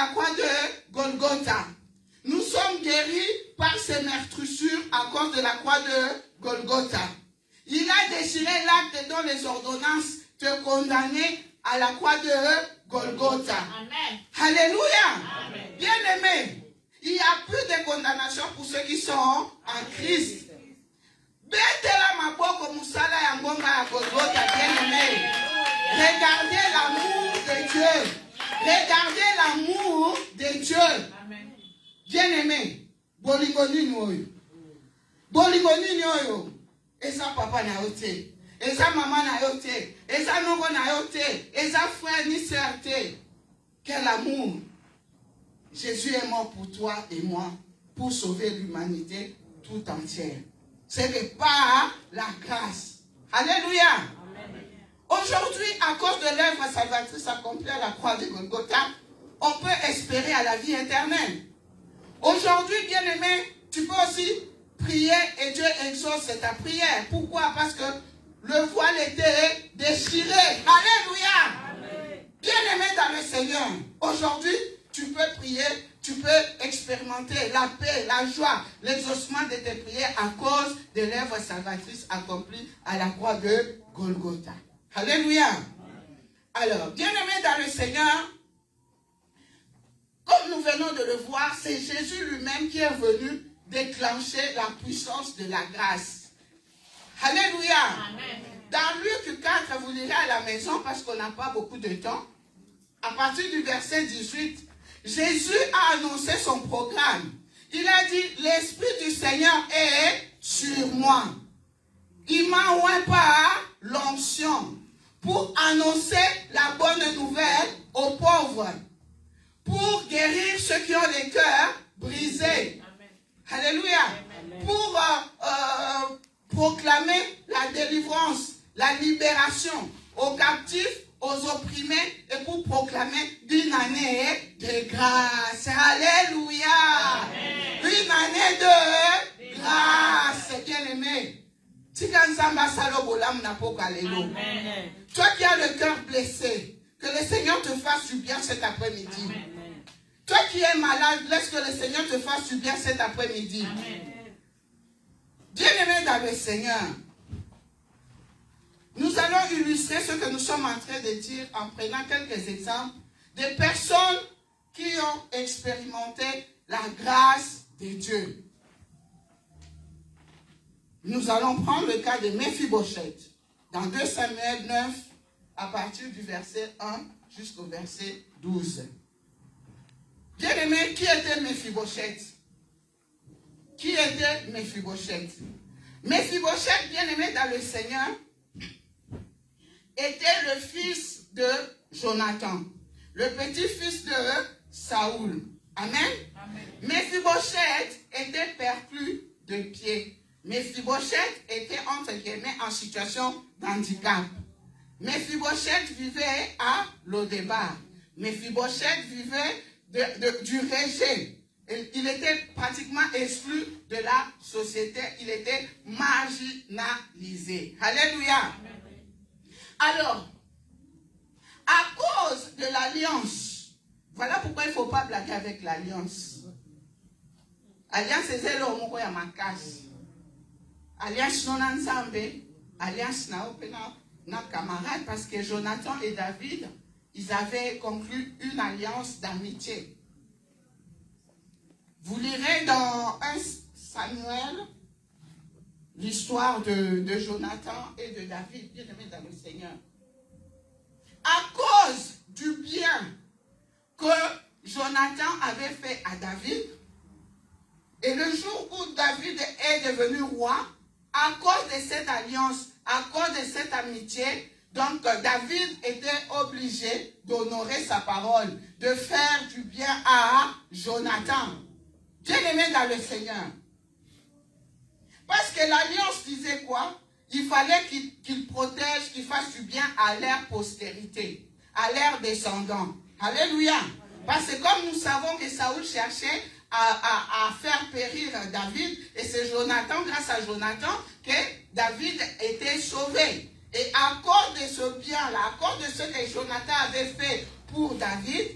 la croix de Golgotha. Nous sommes guéris par ces meurtrissures à cause de la croix de Golgotha. Il a déchiré l'acte dont les ordonnances te condamnaient à la croix de Golgotha. Amen. Alléluia. Bien-aimés, il n'y a plus de condamnation pour ceux qui sont en Christ. Regardez l'amour de Dieu. Regardez l'amour de Dieu. Bien-aimé, bolingoni noyo. Bolingoni noyo. Et ça papa na yote. Et ça maman na yote. Et ça nongo na yote. Et ça frère ni sœur te. Quel amour. Jésus est mort pour toi et moi pour sauver l'humanité tout entière. C'est par la grâce. Alléluia. Aujourd'hui, à cause de l'œuvre salvatrice accomplie à la croix de Golgotha, on peut espérer à la vie éternelle. Aujourd'hui, bien-aimé, tu peux aussi prier et Dieu exauce ta prière. Pourquoi? Parce que le voile était déchiré. Alléluia. Bien-aimé dans le Seigneur, aujourd'hui, tu peux prier, tu peux expérimenter la paix, la joie, l'exaucement de tes prières à cause de l'œuvre salvatrice accomplie à la croix de Golgotha. Alléluia. Alors, bien-aimé dans le Seigneur, comme nous venons de le voir, c'est Jésus lui-même qui est venu déclencher la puissance de la grâce. Alléluia. Amen. Dans Luc 4, vous lirez à la maison parce qu'on n'a pas beaucoup de temps. À partir du verset 18, Jésus a annoncé son programme. Il a dit, l'Esprit du Seigneur est sur moi. Il m'a oint par l'onction pour annoncer la bonne nouvelle aux pauvres, pour guérir ceux qui ont les cœurs brisés. Amen. Alléluia. Amen. Pour proclamer la délivrance, la libération aux captifs, aux opprimés et pour proclamer une année de grâce. Alléluia. Amen. Une année de grâce, bien-aimé. Toi qui as le cœur blessé, que le Seigneur te fasse du bien cet après-midi. Toi qui es malade, laisse que le Seigneur te fasse du bien cet après-midi. Bien-aimé dans le Seigneur, nous allons illustrer ce que nous sommes en train de dire en prenant quelques exemples de personnes qui ont expérimenté la grâce de Dieu. Nous allons prendre le cas de Mephibosheth dans 2 Samuel 9 à partir du verset 1 jusqu'au verset 12. Bien-aimé, qui était Mephibosheth? Qui était Mephibosheth? Mephibosheth, bien-aimé dans le Seigneur, était le fils de Jonathan, le petit-fils de Saoul. Amen. Mephibosheth était perclus de pied. Mephibosheth était entre guillemets en situation d'handicap. Mephibosheth vivait à Lodébar. Mephibosheth vivait du rejet. Il était pratiquement exclu de la société. Il était marginalisé. Alléluia. Alors, à cause de l'alliance, voilà pourquoi il ne faut pas blaguer avec l'alliance. Alliance, c'est l'homme qui a ma casse. Alliance non ensemble, alliance na camarade, parce que Jonathan et David, ils avaient conclu une alliance d'amitié. Vous lirez dans 1 Samuel l'histoire de Jonathan et de David, bien aimés dans le Seigneur. À cause du bien que Jonathan avait fait à David, et le jour où David est devenu roi, à cause de cette alliance, à cause de cette amitié, donc David était obligé d'honorer sa parole, de faire du bien à Jonathan. Bien-aimé dans le Seigneur. Parce que l'alliance disait quoi? Il fallait qu'il protège, qu'il fasse du bien à leur postérité, à leurs descendants. Alléluia. Parce que comme nous savons que Saoul cherchait à faire périr David, et c'est Jonathan, grâce à Jonathan, que David était sauvé. Et à cause de ce bien-là, à cause de ce que Jonathan avait fait pour David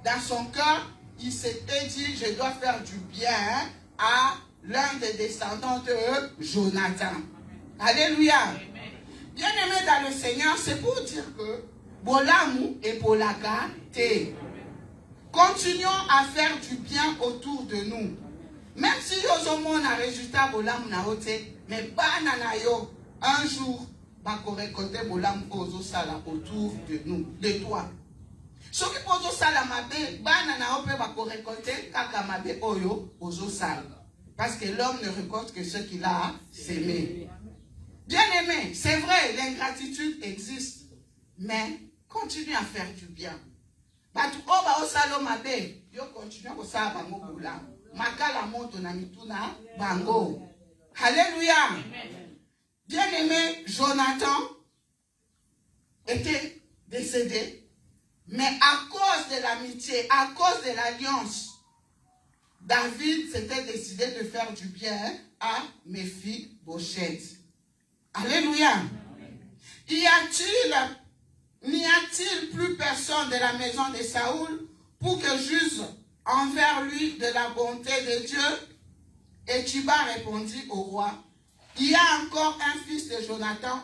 dans son cœur, il s'était dit, je dois faire du bien à l'un des descendants de Jonathan. Alléluia. Bien-aimé dans le Seigneur, c'est pour dire que Bolamu et Polaka te. Continuons à faire du bien autour de nous. Même si nous avons un résultat Bolamu na ote, mais banana yo, un jour, va récolter Bolamu ozo sala autour de nous, de toi. Ce qui ozo sala mabe, banana ope va récolter kaka mabe oyo ozo sala. Parce que l'homme ne récolte que ce qu'il a sémé. Bien-aimé, c'est vrai, l'ingratitude existe, mais continue à faire du bien. Batu oba osalo mabe, yo continue à faire bango bula. Makala moto na mituna bango. Alléluia. Bien-aimé, Jonathan était décédé, mais à cause de l'amitié, à cause de l'alliance, David s'était décidé de faire du bien à Méphi-Bosheth. Alléluia. N'y a-t-il plus personne de la maison de Saoul pour que j'use envers lui de la bonté de Dieu? Et Tchiba répondit au roi, il y a encore un fils de Jonathan